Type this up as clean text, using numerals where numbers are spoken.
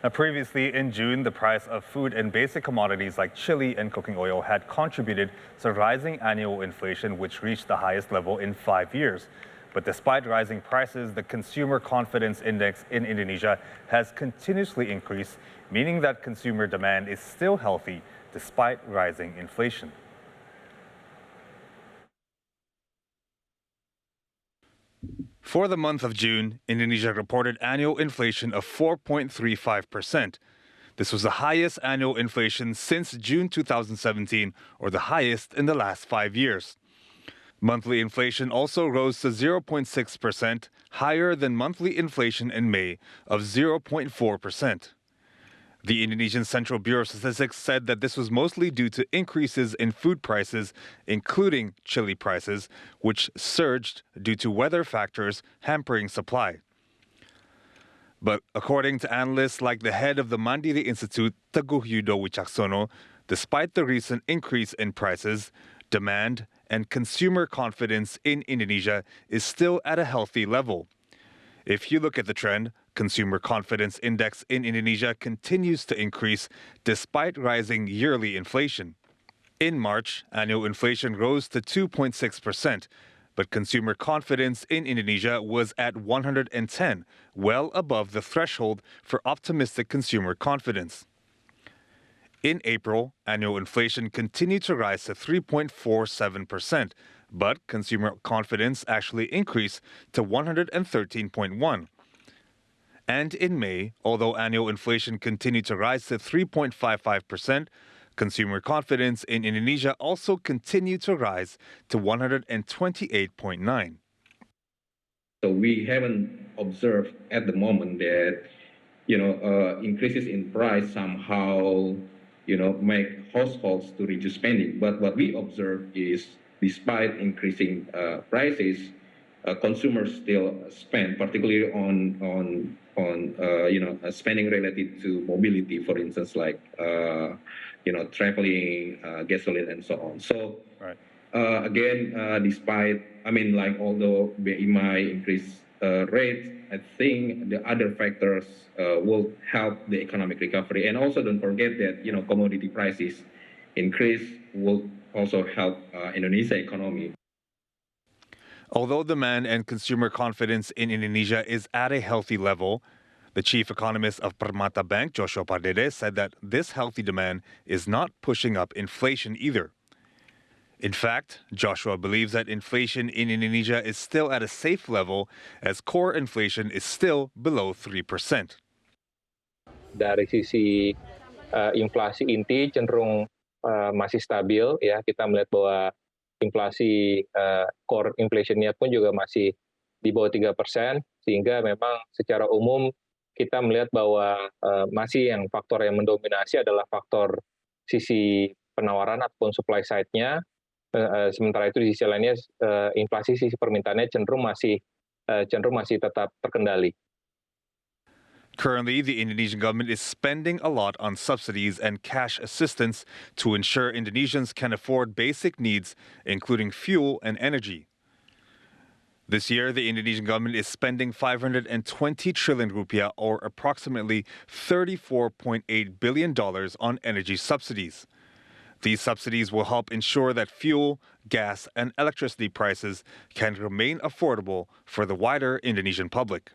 Now, previously in June, the price of food and basic commodities like chili and cooking oil had contributed to rising annual inflation, which reached the highest level in 5 years. But despite rising prices, the Consumer Confidence Index in Indonesia has continuously increased, meaning that consumer demand is still healthy despite rising inflation. For the month of June, Indonesia reported annual inflation of 4.35%. This was the highest annual inflation since June 2017, or the highest in the last 5 years. Monthly inflation also rose to 0.6%, higher than monthly inflation in May of 0.4%. The Indonesian Central Bureau of Statistics said that this was mostly due to increases in food prices, including chili prices, which surged due to weather factors hampering supply. But according to analysts like the head of the Mandiri Institute, Teguh Yudo Wicaksono, despite the recent increase in prices, demand and consumer confidence in Indonesia is still at a healthy level. If you look at the trend, Consumer Confidence Index in Indonesia continues to increase despite rising yearly inflation. In March, annual inflation rose to 2.6%, but consumer confidence in Indonesia was at 110, well above the threshold for optimistic consumer confidence. In April, annual inflation continued to rise to 3.47%, but consumer confidence actually increased to 113.1. And in May, although annual inflation continued to rise to 3.55%, consumer confidence in Indonesia also continued to rise to 128.9. So we haven't observed at the moment that, increases in price somehow, make households to reduce spending. But what we observe is, despite increasing prices, consumers still spend, particularly on spending related to mobility, for instance, like traveling, gasoline, and so on. So Right. Again, although BMI increased rates, I think the other factors will help the economic recovery. And also don't forget that commodity prices increase will also help Indonesia economy. Although demand and consumer confidence in Indonesia is at a healthy level, the chief economist of Permata Bank, Joshua Pardede, said that this healthy demand is not pushing up inflation either. In fact, Joshua believes that inflation in Indonesia is still at a safe level as core inflation is still below 3%. Dari sisi inflasi inti cenderung masih stabil, ya. Kita melihat bahwa inflasi core inflation-nya pun juga masih di bawah 3%, sehingga memang secara umum kita melihat bahwa masih faktor yang mendominasi adalah faktor sisi penawaran ataupun supply side-nya. Sementara itu di sisi lainnya inflasi sisi permintaannya cenderung masih tetap terkendali. Currently, the Indonesian government is spending a lot on subsidies and cash assistance to ensure Indonesians can afford basic needs, including fuel and energy. This year, the Indonesian government is spending 520 trillion rupiah, or approximately $34.8 billion on energy subsidies. These subsidies will help ensure that fuel, gas, and electricity prices can remain affordable for the wider Indonesian public.